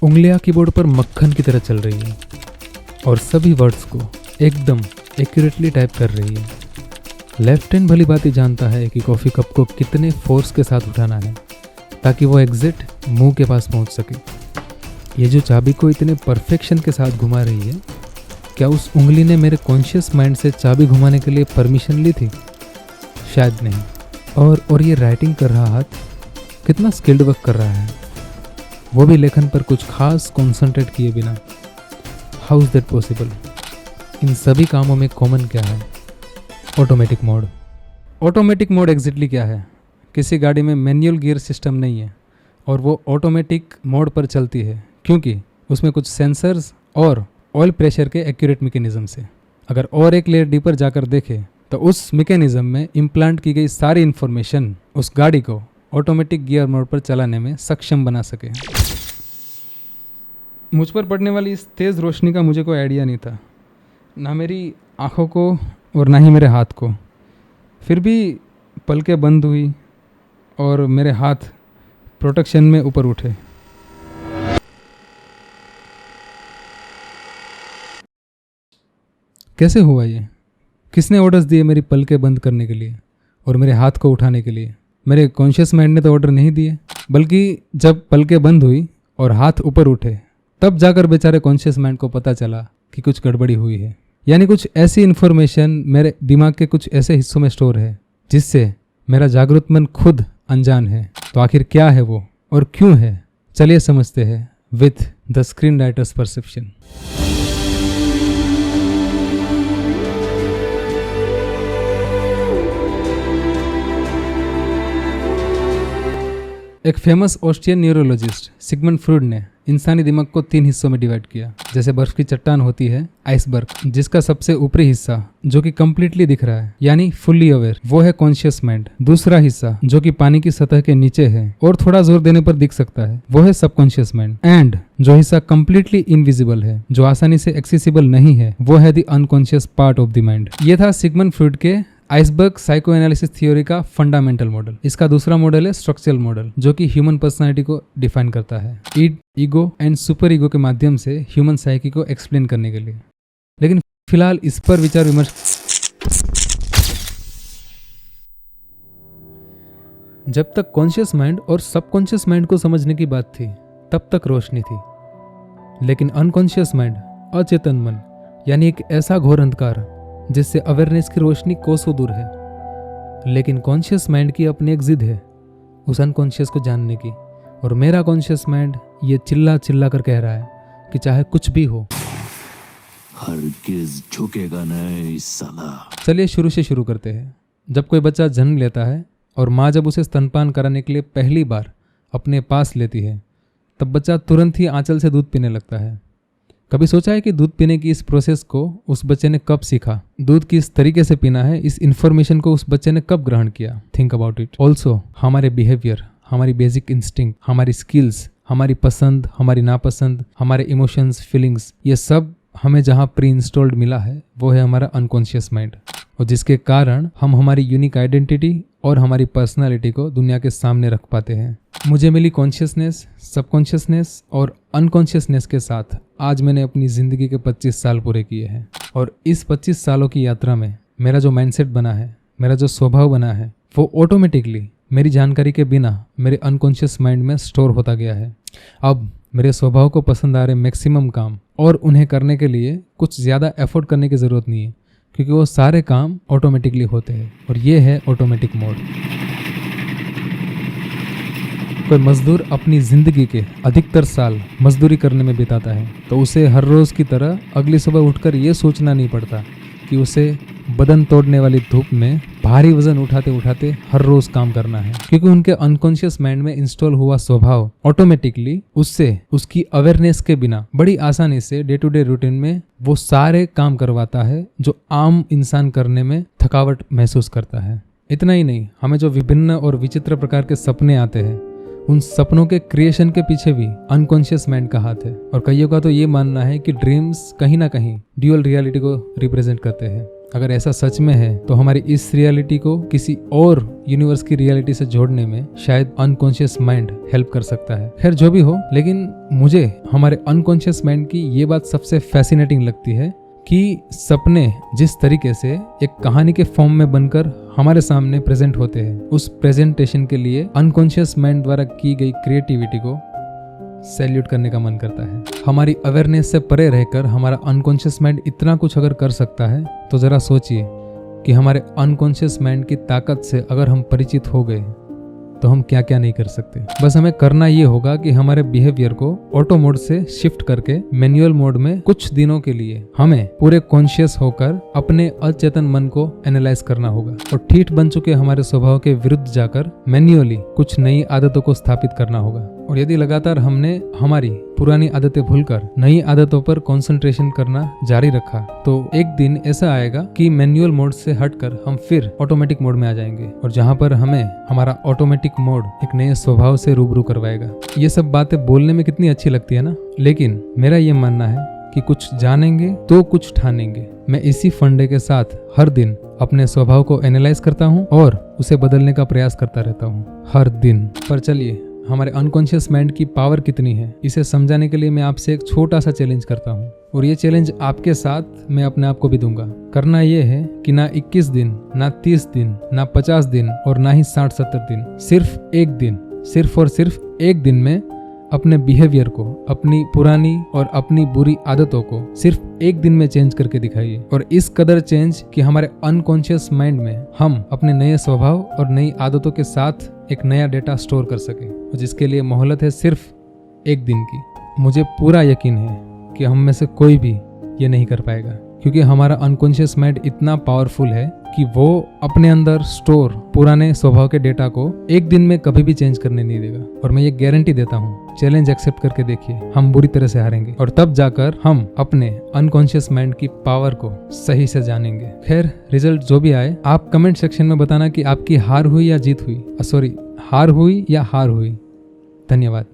उंगलियां कीबोर्ड पर मक्खन की तरह चल रही है और सभी वर्ड्स को एकदम एक्यूरेटली टाइप कर रही है। लेफ्ट हैंड भली बात ही जानता है कि कॉफ़ी कप को कितने फोर्स के साथ उठाना है ताकि वो एग्जिट मुंह के पास पहुंच सके। ये जो चाबी को इतने परफेक्शन के साथ घुमा रही है, क्या उस उंगली ने मेरे कॉन्शियस माइंड से चाबी घुमाने के लिए परमिशन ली थी? शायद नहीं। और ये राइटिंग कर रहा हाथ कितना स्किल्ड वर्क कर रहा है, वो भी लेखन पर कुछ खास कॉन्सेंट्रेट किए बिना। How is that possible? इन सभी कामों में कॉमन क्या है? Automatic mode. Automatic mode exactly क्या है? किसी गाड़ी में मैनुअल गियर सिस्टम नहीं है और वो ऑटोमेटिक मोड पर चलती है क्योंकि उसमें कुछ सेंसर्स और ऑयल प्रेशर के एक्यूरेट मैकेनिज्म से। अगर और एक लेयर डीपर जाकर देखें तो उस मैकेनिज्म में इम्प्लांट की गई सारी इन्फॉर्मेशन उस गाड़ी को ऑटोमेटिक गियर मोड पर चलाने में सक्षम बना सके। मुझ पर पड़ने वाली इस तेज़ रोशनी का मुझे कोई आइडिया नहीं था, ना मेरी आँखों को और ना ही मेरे हाथ को। फिर भी पलकें बंद हुई और मेरे हाथ प्रोटेक्शन में ऊपर उठे। कैसे हुआ ये? किसने ऑर्डर्स दिए मेरी पलकें बंद करने के लिए और मेरे हाथ को उठाने के लिए? मेरे कॉन्शियस माइंड ने तो ऑर्डर नहीं दिए, बल्कि जब पलकें बंद हुई और हाथ ऊपर उठे तब जाकर बेचारे कॉन्शियस माइंड को पता चला कि कुछ गड़बड़ी हुई है। यानी कुछ ऐसी इन्फॉर्मेशन मेरे दिमाग के कुछ ऐसे हिस्सों में स्टोर है जिससे मेरा जागरूक मन खुद अनजान है। तो आखिर क्या है वो और क्यों है? चलिए समझते हैं with the screen writers perception. एक famous Austrian neurologist Sigmund Freud ने इंसानी दिमाग को 3 हिस्सों में डिवाइड किया। जैसे बर्फ की चट्टान होती है आइसबर्ग, जिसका सबसे ऊपरी हिस्सा जो कि कंप्लीटली दिख रहा है यानी फुल्ली अवेयर, वो है कॉन्शियस माइंड। दूसरा हिस्सा जो कि पानी की सतह के नीचे है और थोड़ा जोर देने पर दिख सकता है, वो है सबकॉन्शियस माइंड। एंड जो हिस्सा कंप्लीटली इनविजिबल है, जो आसानी से एक्सेसिबल नहीं है, वो है the unconscious part of the mind. ये था सिगमंड फ्रॉइड के आइसबर्ग साइको एनालिसिस थ्योरी का फंडामेंटल मॉडल। इसका दूसरा मॉडल है स्ट्रक्चरल मॉडल, जो कि ह्यूमन पर्सनालिटी को डिफाइन करता है ईड, ईगो एंड सुपर ईगो के माध्यम से ह्यूमन साइकी को एक्सप्लेन करने के लिए। लेकिन फिलहाल इस पर विचार विमर्श। जब तक कॉन्शियस माइंड और सबकॉन्शियस माइंड को समझने की बात थी तब तक रोशनी थी, लेकिन अनकॉन्शियस माइंड, अचेतन मन, यानी एक ऐसा घोर अंधकार जिससे अवेयरनेस की रोशनी कोसों दूर है। लेकिन कॉन्शियस माइंड की अपनी एक जिद है उस अनकॉन्शियस को जानने की, और मेरा कॉन्शियस माइंड ये चिल्ला चिल्ला कर कह रहा है कि चाहे कुछ भी हो, हरगिज झुकेगा नहीं साला। चलिए शुरू से शुरू करते हैं। जब कोई बच्चा जन्म लेता है और माँ जब उसे स्तनपान कराने के लिए पहली बार अपने पास लेती है, तब बच्चा तुरंत ही आंचल से दूध पीने लगता है। कभी सोचा है कि दूध पीने की इस प्रोसेस को उस बच्चे ने कब सीखा? दूध किस तरीके से पीना है, इस इन्फॉर्मेशन को उस बच्चे ने कब ग्रहण किया? Think about it. ऑल्सो हमारे बिहेवियर, हमारी बेसिक इंस्टिंक्ट, हमारी स्किल्स, हमारी पसंद, हमारी नापसंद, हमारे इमोशंस, फीलिंग्स, ये सब हमें जहाँ प्री इंस्टॉल्ड मिला है वो है हमारा अनकॉन्शियस माइंड, और जिसके कारण हम हमारी यूनिक आइडेंटिटी और हमारी पर्सनालिटी को दुनिया के सामने रख पाते हैं। मुझे मिली कॉन्शियसनेस, सबकॉन्शियसनेस और अनकॉन्शियसनेस के साथ आज मैंने अपनी ज़िंदगी के 25 साल पूरे किए हैं, और इस 25 सालों की यात्रा में मेरा जो माइंडसेट बना है, मेरा जो स्वभाव बना है, वो ऑटोमेटिकली मेरी जानकारी के बिना मेरे अनकॉन्शियस माइंड में स्टोर होता गया है। अब मेरे स्वभाव को पसंद आ रहे मैक्सिमम काम, और उन्हें करने के लिए कुछ ज़्यादा एफर्ट करने की ज़रूरत नहीं है, क्योंकि वो सारे काम ऑटोमेटिकली होते हैं, और ये है ऑटोमेटिक मोड। कोई मजदूर अपनी ज़िंदगी के अधिकतर साल मजदूरी करने में बिताता है, तो उसे हर रोज़ की तरह अगली सुबह उठकर ये सोचना नहीं पड़ता कि उसे बदन तोड़ने वाली धूप में भारी वजन उठाते उठाते हर रोज़ काम करना है, क्योंकि उनके अनकॉन्शियस माइंड में इंस्टॉल हुआ स्वभाव ऑटोमेटिकली उससे उसकी अवेयरनेस के बिना बड़ी आसानी से डे टू डे रूटीन में वो सारे काम करवाता है जो आम इंसान करने में थकावट महसूस करता है। इतना ही नहीं, हमें जो विभिन्न और विचित्र प्रकार के सपने आते हैं, उन सपनों के क्रिएशन के पीछे भी अनकॉन्शियस माइंड का हाथ है। और कईयों का तो ये मानना है कि ड्रीम्स कहीं ना कहीं ड्यूअल रियलिटी को रिप्रेजेंट करते हैं। अगर ऐसा सच में है तो हमारी इस रियलिटी को किसी और यूनिवर्स की रियलिटी से जोड़ने में शायद अनकॉन्शियस माइंड हेल्प कर सकता है। खैर जो भी हो, लेकिन मुझे हमारे अनकॉन्शियस माइंड की ये बात सबसे फैसिनेटिंग लगती है कि सपने जिस तरीके से एक कहानी के फॉर्म में बनकर हमारे सामने प्रेजेंट होते हैं, उस प्रेजेंटेशन के लिए अनकॉन्शियस माइंड द्वारा की गई क्रिएटिविटी को सैल्यूट करने का मन करता है। हमारी अवेयरनेस से परे रहकर हमारा अनकॉन्शियस माइंड इतना कुछ अगर कर सकता है तो जरा सोचिए कि हमारे अनकॉन्शियस माइंड की ताकत से अगर हम परिचित हो गए तो हम क्या क्या नहीं कर सकते। बस हमें करना ये होगा कि हमारे बिहेवियर को ऑटो मोड से शिफ्ट करके मैनुअल मोड में कुछ दिनों के लिए हमें पूरे कॉन्शियस होकर अपने अचेतन मन को एनालाइज करना होगा और ठीठ बन चुके हमारे स्वभाव के विरुद्ध जाकर मैन्युअली कुछ नई आदतों को स्थापित करना होगा। और यदि लगातार हमने हमारी पुरानी आदतें भूलकर नई आदतों पर कंसंट्रेशन करना जारी रखा तो एक दिन ऐसा आएगा कि मैनुअल मोड से हटकर हम फिर ऑटोमेटिक मोड में आ जाएंगे, और जहां पर हमें हमारा ऑटोमेटिक मोड एक नए स्वभाव से रूबरू करवाएगा। ये सब बातें बोलने में कितनी अच्छी लगती है ना, लेकिन मेरा ये मानना है कि कुछ जानेंगे तो कुछ ठानेंगे। मैं इसी फंडे के साथ हर दिन अपने स्वभाव को एनालाइज करता हूँ और उसे बदलने का प्रयास करता रहता हूँ हर दिन। पर चलिए, हमारे अनकॉन्शियस माइंड की पावर कितनी है इसे समझाने के लिए मैं आपसे एक छोटा सा चैलेंज करता हूँ, और ये चैलेंज आपके साथ मैं अपने आप को भी दूंगा। करना ये है कि ना 21 दिन, ना 30 दिन, ना 50 दिन और ना ही 60-70 दिन, सिर्फ एक दिन, सिर्फ और सिर्फ एक दिन में अपने बिहेवियर को, अपनी पुरानी और अपनी बुरी आदतों को सिर्फ एक दिन में चेंज करके दिखाइए। और इस कदर चेंज कि हमारे अनकॉन्शियस माइंड में हम अपने नए स्वभाव और नई आदतों के साथ एक नया डेटा स्टोर कर सके, और जिसके लिए मोहलत है सिर्फ एक दिन की। मुझे पूरा यकीन है कि हम में से कोई भी ये नहीं कर पाएगा, क्योंकि हमारा अनकॉन्शियस माइंड इतना पावरफुल है कि वो अपने अंदर स्टोर पुराने स्वभाव के डेटा को एक दिन में कभी भी चेंज करने नहीं देगा। और मैं ये गारंटी देता हूँ, चैलेंज एक्सेप्ट करके देखिए, हम बुरी तरह से हारेंगे और तब जाकर हम अपने अनकॉन्शियस माइंड की पावर को सही से जानेंगे। खैर, रिजल्ट जो भी आए, आप कमेंट सेक्शन में बताना कि आपकी हार हुई या जीत हुई, हार हुई या हार हुई। धन्यवाद।